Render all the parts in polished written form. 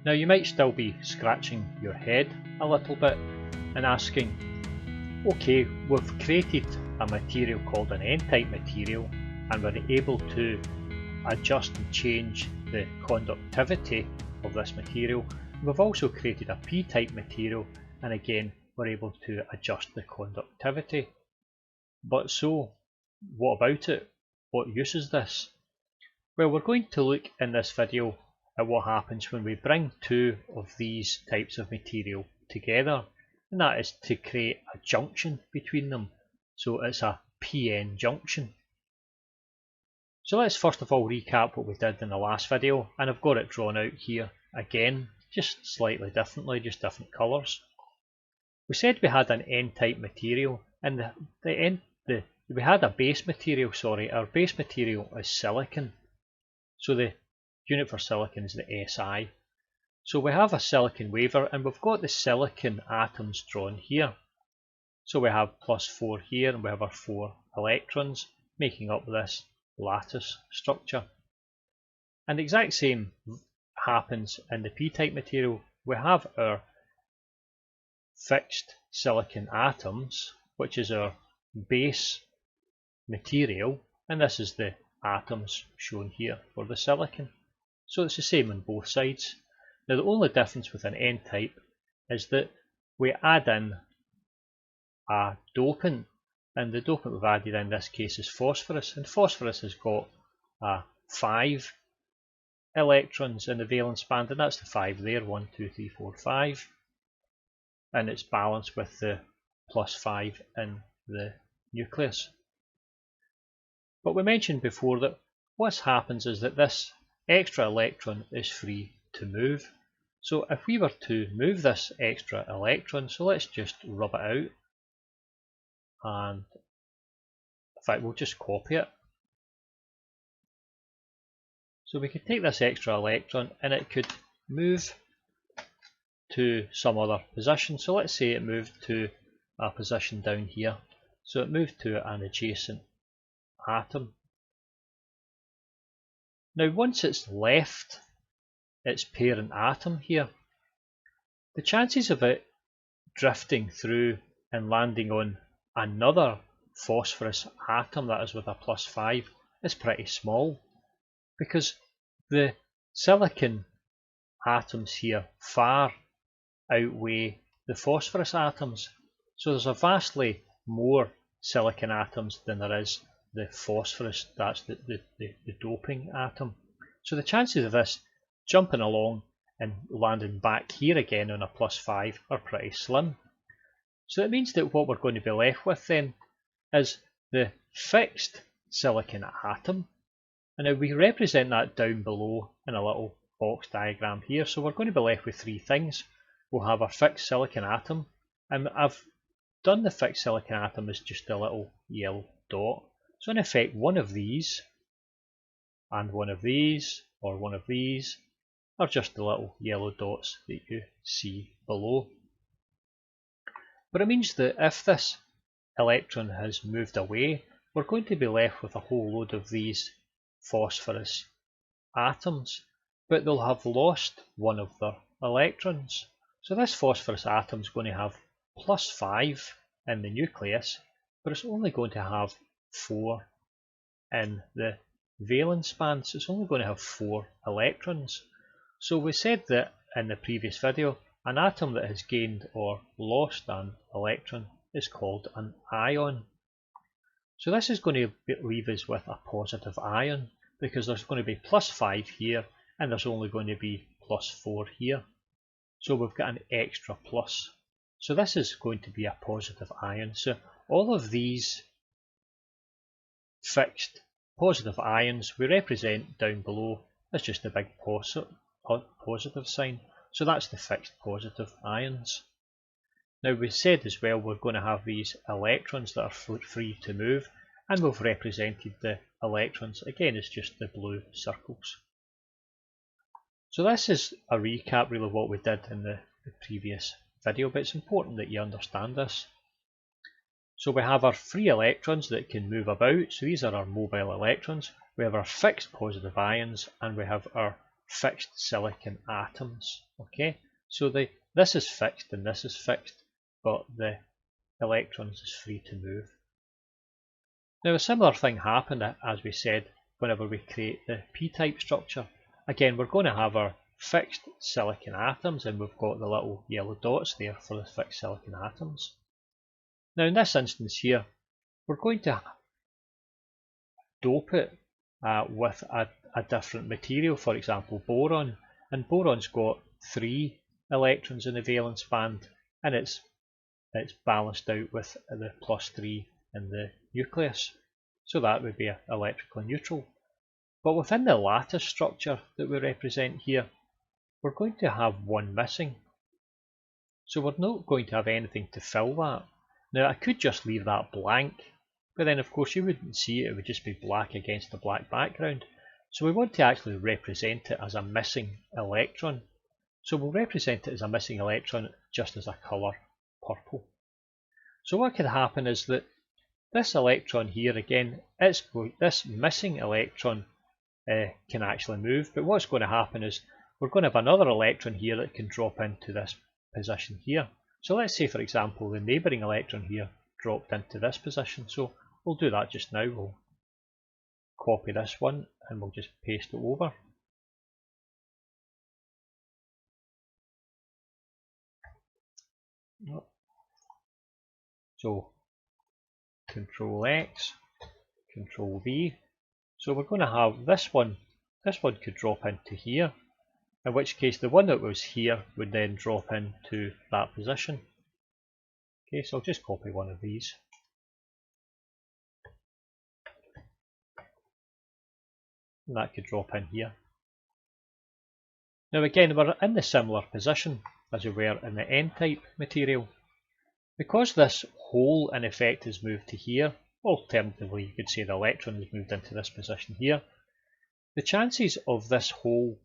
Now you might still be scratching your head a little bit and asking, okay, we've created a material called an N-type material and we're able to adjust and change the conductivity of this material. We've also created a P-type material and again we're able to adjust the conductivity. But so, what about it? What use is this? Well, we're going to look in this video at what happens when we bring two of these types of material together, and that is to create a junction between them. So it's a PN junction. So let's first of all recap what we did in the last video, and I've got it drawn out here again, just slightly differently, just different colours. We said we had an N-type material, and we had a base material, our base material is silicon. So the unit for silicon is the SI. So we have a silicon wafer and we've got the silicon atoms drawn here. So we have +4 here and we have our 4 electrons making up this lattice structure. And the exact same happens in the P-type material. We have our fixed silicon atoms, which is our base material, and this is the atoms shown here for the silicon. So it's the same on both sides. Now the only difference with an N-type is that we add in a dopant, and the dopant we've added in this case is phosphorus, and phosphorus has got 5 electrons in the valence band, and that's the 5 there, 1, 2, 3, 4, 5, and it's balanced with the +5 in the nucleus. But we mentioned before that what happens is that this extra electron is free to move. So if we were to move this extra electron, so let's just rub it out, and in fact we'll just copy it. So we could take this extra electron and it could move to some other position. So let's say it moved to a position down here. So it moved to an adjacent atom. Now once it's left its parent atom here, the chances of it drifting through and landing on another phosphorus atom that is with a +5 is pretty small, because the silicon atoms here far outweigh the phosphorus atoms. So there's a vastly more silicon atoms than there is the phosphorus, that's the doping atom. So the chances of this jumping along and landing back here again on a +5 are pretty slim. So it means that what we're going to be left with then is the fixed silicon atom, and now we represent that down below in a little box diagram here. So we're going to be left with 3 things. We'll have our fixed silicon atom, and I've done the fixed silicon atom as just a little yellow dot. So in effect one of these and one of these or one of these are just the little yellow dots that you see below. But it means that if this electron has moved away, we're going to be left with a whole load of these phosphorus atoms, but they'll have lost one of their electrons. So this phosphorus atom is going to have +5 in the nucleus, but it's only going to have 4 in the valence band, so it's only going to have 4 electrons. So we said that in the previous video, an atom that has gained or lost an electron is called an ion. So this is going to leave us with a positive ion, because there's going to be +5 here and there's only going to be +4 here. So we've got an extra plus. So this is going to be a positive ion. So all of these fixed positive ions we represent down below as just a big positive sign. So that's the fixed positive ions. Now we said as well we're going to have these electrons that are free to move, and we've represented the electrons again as just the blue circles. So this is a recap really of what we did in the previous video, but it's important that you understand this. So we have our free electrons that can move about, so these are our mobile electrons. We have our fixed positive ions, and we have our fixed silicon atoms. Okay, so this is fixed and this is fixed, but the electrons is free to move. Now a similar thing happened, as we said, whenever we create the p-type structure. Again, we're going to have our fixed silicon atoms, and we've got the little yellow dots there for the fixed silicon atoms. Now in this instance here, we're going to dope it with a different material, for example boron, and boron's got 3 electrons in the valence band, and it's balanced out with the +3 in the nucleus, so that would be electrically neutral. But within the lattice structure that we represent here, we're going to have 1 missing, so we're not going to have anything to fill that. Now I could just leave that blank, but then of course you wouldn't see it, it would just be black against a black background. So we want to actually represent it as a missing electron. So we'll represent it as a missing electron just as a colour purple. So what could happen is that this electron here, again, this missing electron can actually move, but what's going to happen is we're going to have another electron here that can drop into this position here. So let's say, for example, the neighbouring electron here dropped into this position. So we'll do that just now. We'll copy this one and we'll just paste it over. So Control X, Control V. So we're going to have this one could drop into here, in which case the one that was here would then drop into that position. Okay, so I'll just copy one of these. And that could drop in here. Now again, we're in the similar position as we were in the N-type material. Because this hole in effect has moved to here, alternatively you could say the electron has moved into this position here, the chances of this hole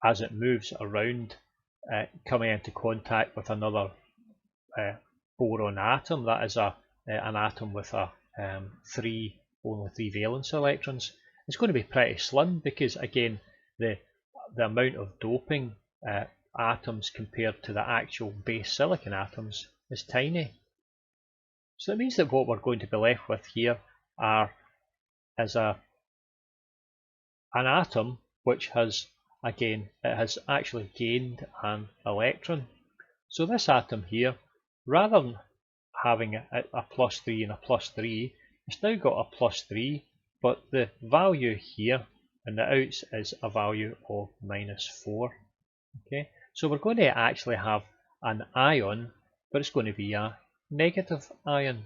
as it moves around coming into contact with another boron atom, that is an atom with only 3 valence electrons, it's going to be pretty slim, because again the amount of doping atoms compared to the actual base silicon atoms is tiny. So that means that what we're going to be left with here is an atom which has, again, it has actually gained an electron. So this atom here, rather than having a +3 and a +3, it's now got a +3, but the value here in the outs is a value of -4. Okay, so we're going to actually have an ion, but it's going to be a negative ion,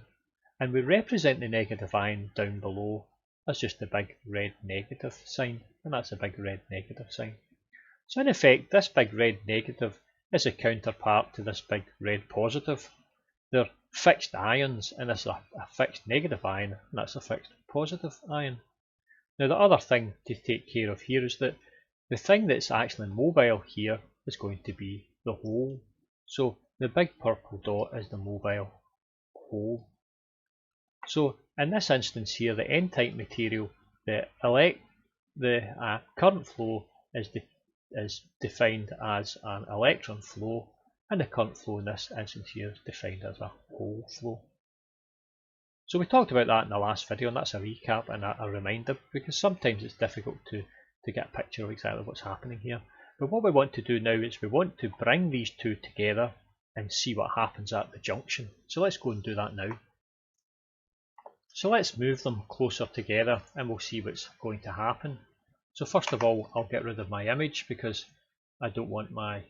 and we represent the negative ion down below as just a big red negative sign, and that's a big red negative sign. So in effect, this big red negative is a counterpart to this big red positive. They're fixed ions, and this is a fixed negative ion, and that's a fixed positive ion. Now the other thing to take care of here is that the thing that's actually mobile here is going to be the hole. So the big purple dot is the mobile hole. So in this instance here, the N-type material, the current flow is defined as an electron flow, and the current flow in this instance here is defined as a hole flow. So we talked about that in the last video, and that's a recap and a reminder, because sometimes it's difficult to get a picture of exactly what's happening here. But what we want to do now is we want to bring these two together and see what happens at the junction. So let's go and do that now. So let's move them closer together and we'll see what's going to happen. So first of all, I'll get rid of my image because I don't want my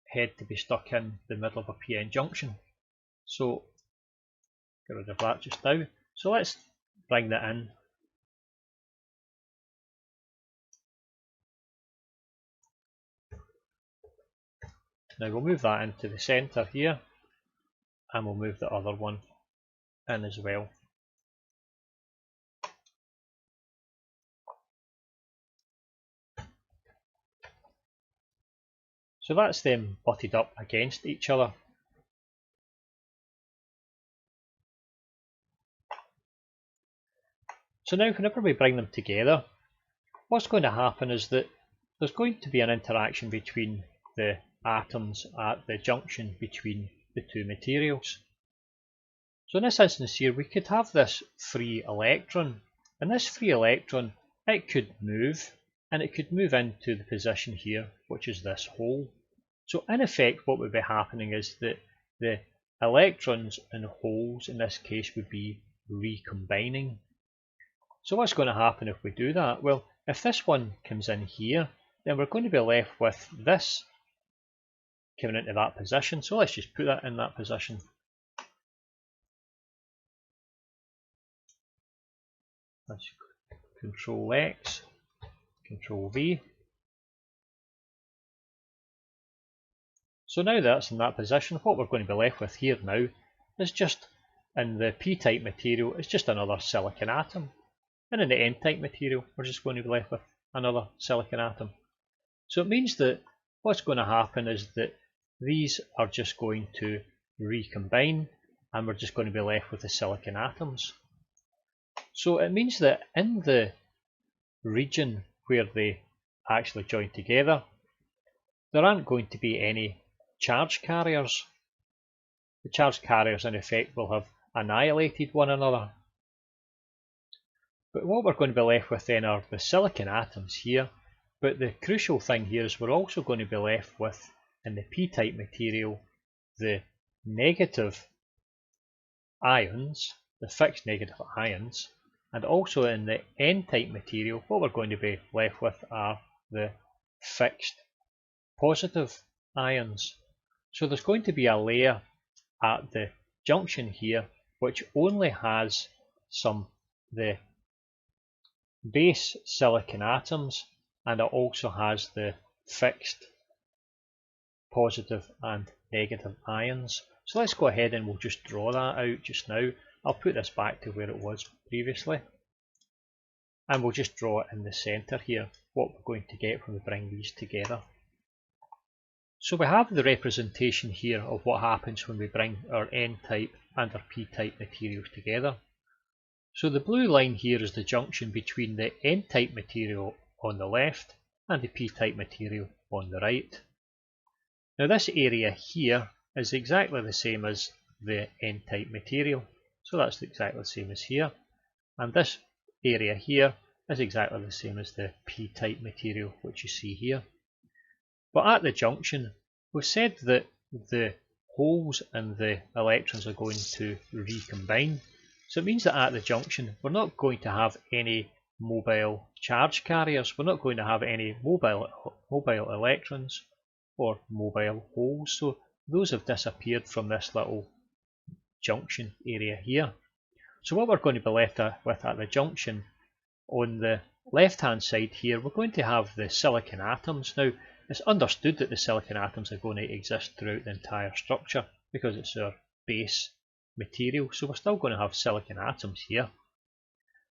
head to be stuck in the middle of a PN junction. So get rid of that just now. So let's bring that in. Now we'll move that into the centre here, and we'll move the other one in as well. So that's them butted up against each other. So now whenever we bring them together, what's going to happen is that there's going to be an interaction between the atoms at the junction between the two materials. So in this instance here, we could have this free electron, and this free electron, it could move, and it could move into the position here, which is this hole. So in effect, what would be happening is that the electrons and holes in this case would be recombining. So what's going to happen if we do that? Well, if this one comes in here, then we're going to be left with this coming into that position. So let's just put that in that position. Let's Control X, Control V. So now that's in that position, what we're going to be left with here now is just, in the p-type material, it's just another silicon atom. And in the n-type material, we're just going to be left with another silicon atom. So it means that what's going to happen is that these are just going to recombine, and we're just going to be left with the silicon atoms. So it means that in the region where they actually join together, there aren't going to be any charge carriers. The charge carriers in effect will have annihilated one another. But what we're going to be left with then are the silicon atoms here, but the crucial thing here is we're also going to be left with, in the p-type material, the negative ions, the fixed negative ions, and also in the n-type material, what we're going to be left with are the fixed positive ions. So there's going to be a layer at the junction here which only has the base silicon atoms, and it also has the fixed positive and negative ions. So let's go ahead and we'll just draw that out just now. I'll put this back to where it was previously, and we'll just draw it in the centre here, what we're going to get when we bring these together. So we have the representation here of what happens when we bring our n-type and our p-type materials together. So the blue line here is the junction between the n-type material on the left and the p-type material on the right. Now this area here is exactly the same as the n-type material, so that's exactly the same as here, and this area here is exactly the same as the p-type material which you see here. But at the junction, we've said that the holes and the electrons are going to recombine. So it means that at the junction, we're not going to have any mobile charge carriers. We're not going to have any mobile electrons or mobile holes. So those have disappeared from this little junction area here. So what we're going to be left with at the junction, on the left hand side here, we're going to have the silicon atoms. Now it's understood that the silicon atoms are going to exist throughout the entire structure because it's our base material, so we're still going to have silicon atoms here.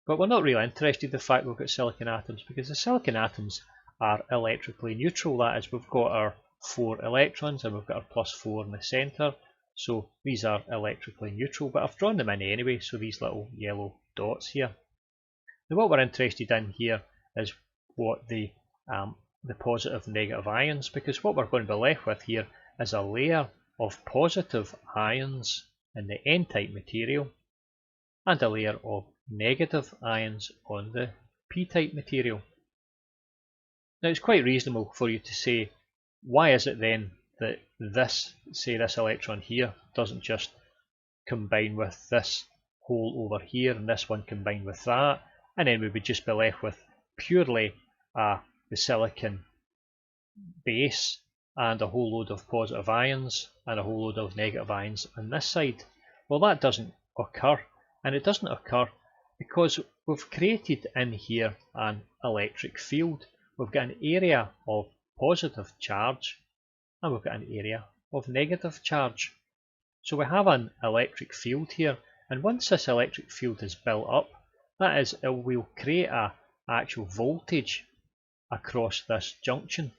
But we're not really interested in the fact we've got silicon atoms, because the silicon atoms are electrically neutral. That is, we've got our 4 electrons and we've got our +4 in the centre, so these are electrically neutral, but I've drawn them in anyway, so these little yellow dots here. Now what we're interested in here is what the positive and negative ions, because what we're going to be left with here is a layer of positive ions in the n-type material and a layer of negative ions on the p-type material. Now it's quite reasonable for you to say, why is it then that this electron here doesn't just combine with this hole over here and this one combine with that, and then we would just be left with purely the silicon base and a whole load of positive ions and a whole load of negative ions on this side. Well, that doesn't occur, and it doesn't occur because we've created in here an electric field. We've got an area of positive charge and we've got an area of negative charge. So we have an electric field here, and once this electric field is built up, that is, it will create an actual voltage across this junction.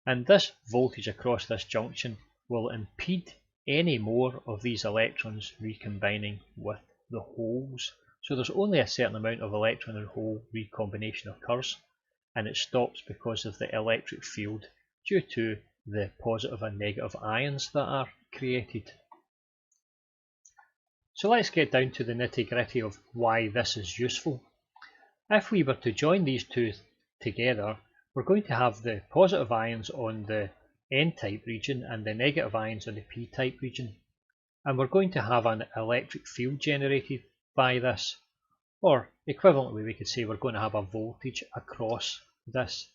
And this voltage across this junction will impede any more of these electrons recombining with the holes. So there's only a certain amount of electron and hole recombination occurs. and it stops because of the electric field due to the positive and negative ions that are created. So let's get down to the nitty-gritty of why this is useful. If we were to join these two together, we're going to have the positive ions on the N-type region and the negative ions on the P-type region. And we're going to have an electric field generated by this. Or equivalently, we could say we're going to have a voltage across this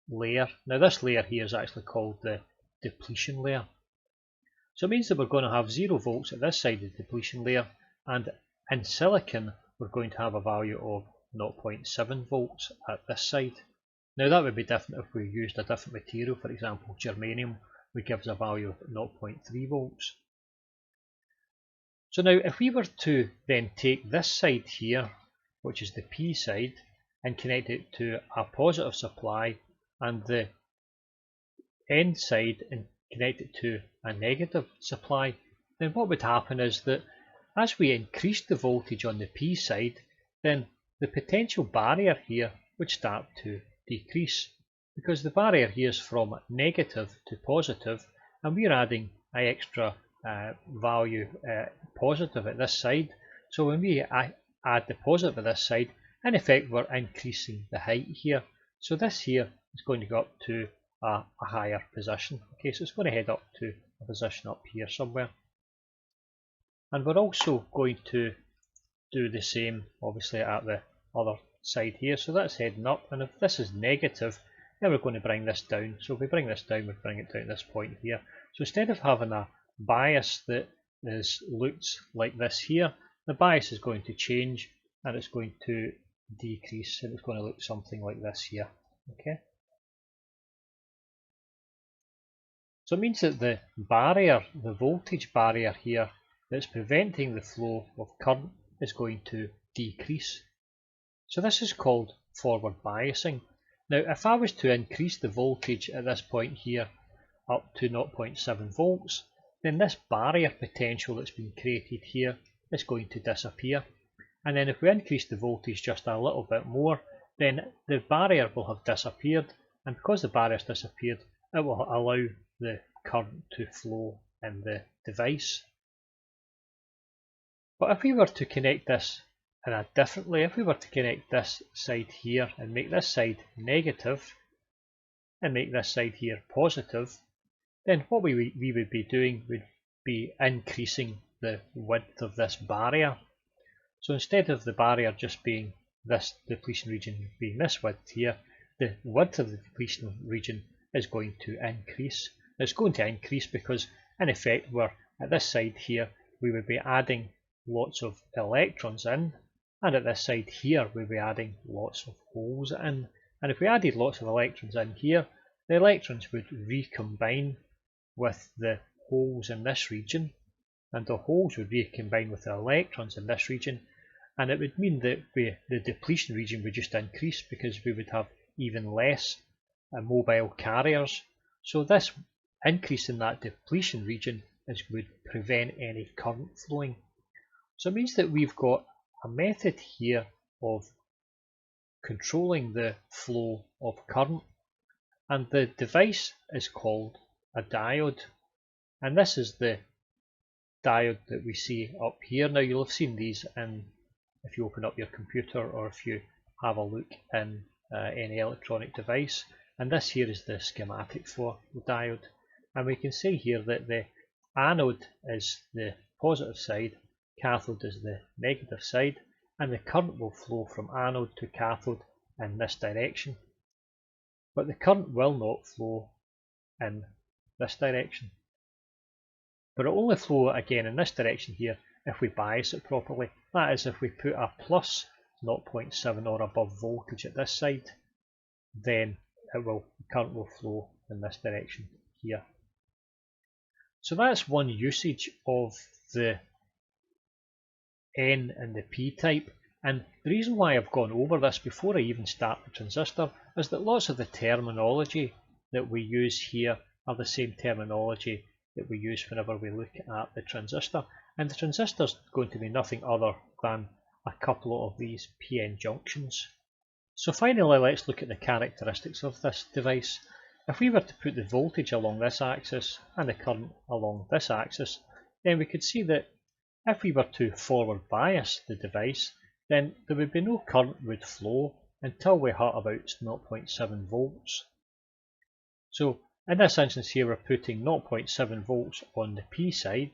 layer. Now this layer here is actually called the depletion layer. So it means that we're going to have 0 volts at this side of the depletion layer, and in silicon we're going to have a value of 0.7 volts at this side. Now that would be different if we used a different material, for example germanium would give us a value of 0.3 volts. So now if we were to then take this side here, which is the P side, and connect it to a positive supply, and the N side and connect it to a negative supply, then what would happen is that as we increase the voltage on the P side, then the potential barrier here would start to decrease, because the barrier here is from negative to positive, and we're adding an extra value positive at this side. So when we add the positive at this side, in effect we're increasing the height here. So this here is going to go up to a higher position. Okay, so it's going to head up to a position up here somewhere. And we're also going to do the same obviously at the other side here. So that's heading up, and if this is negative, then we're going to bring this down. So if we bring this down, we bring it down to this point here. So instead of having a bias that looks like this here, the bias is going to change and it's going to decrease, and it's going to look something like this here. Okay. So it means that the barrier, the voltage barrier here, that's preventing the flow of current is going to decrease. So this is called forward biasing. Now if I was to increase the voltage at this point here up to 0.7 volts, then this barrier potential that's been created here is going to disappear. And then if we increase the voltage just a little bit more, then the barrier will have disappeared, and because the barrier has disappeared, it will allow the current to flow in the device. But if we were to connect this in a different way, if we were to connect this side here and make this side negative and make this side here positive, then what we would be doing would be increasing the width of this barrier. So instead of the barrier just being this depletion region being this width here, the width of the depletion region is going to increase. It's going to increase because in effect we're at this side here we would be adding lots of electrons in, and at this side here we'll be adding lots of holes in. And if we added lots of electrons in here, the electrons would recombine with the holes in this region, and the holes would recombine with the electrons in this region, and it would mean that the depletion region would just increase because we would have even less mobile carriers. So this increase in that depletion region would prevent any current flowing. So it means that we've got a method here of controlling the flow of current, and the device is called a diode, and this is the diode that we see up here. Now you'll have seen these if you open up your computer or if you have a look in any electronic device, and this here is the schematic for the diode, and we can see here that the anode is the positive side, cathode is the negative side, and the current will flow from anode to cathode in this direction, but the current will not flow in this direction, but it will only flow again in this direction here if we bias it properly. That is, if we put a plus 0.7 or above voltage at this side, then the current will flow in this direction here. So that's one usage of the N and the P type, and the reason why I've gone over this before I even start the transistor is that lots of the terminology that we use here are the same terminology that we use whenever we look at the transistor, and the transistor is going to be nothing other than a couple of these PN junctions. So finally, let's look at the characteristics of this device. If we were to put the voltage along this axis and the current along this axis, then we could see that if we were to forward bias the device, then there would be no current would flow until we hit about 0.7 volts. So in this instance here, we're putting 0.7 volts on the P side,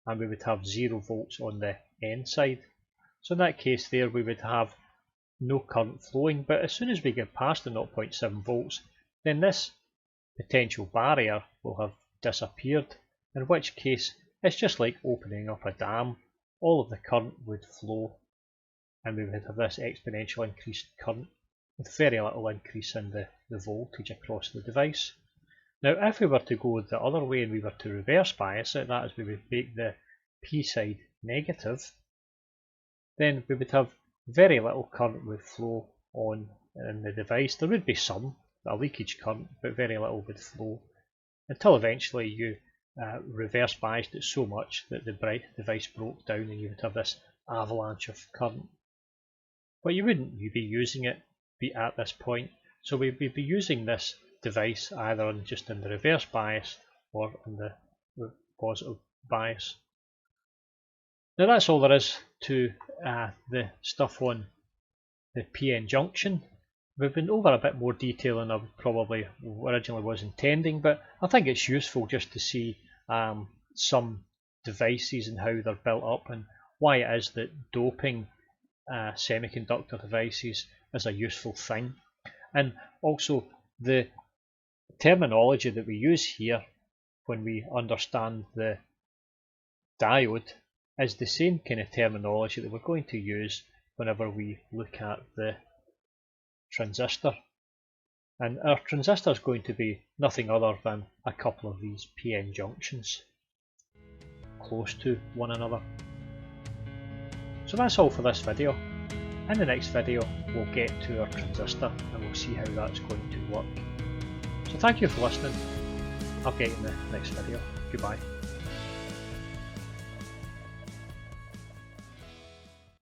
and we would have 0 volts on the N side. So in that case there, we would have no current flowing, but as soon as we get past the 0.7 volts, then this potential barrier will have disappeared, in which case it's just like opening up a dam. All of the current would flow, and we would have this exponential increased current with very little increase in the voltage across the device. Now if we were to go the other way and we were to reverse bias it, that is, we would make the P side negative, then we would have very little current would flow on in the device. There would be some, a leakage current, but very little would flow, until eventually you reverse biased it so much that the device broke down and you would have this avalanche of current. But you wouldn't be using it at this point, so we'd be using this device either just in the reverse bias or in the positive bias. Now that's all there is to the stuff on the PN junction. We've been over a bit more detail than I probably originally was intending, but I think it's useful just to see some devices and how they're built up and why it is that doping semiconductor devices is a useful thing. And also the terminology that we use here when we understand the diode is the same kind of terminology that we're going to use whenever we look at the transistor. And our transistor is going to be nothing other than a couple of these PN junctions close to one another. So that's all for this video. In the next video we'll get to our transistor and we'll see how that's going to work. So thank you for listening. I'll get you in the next video. Goodbye.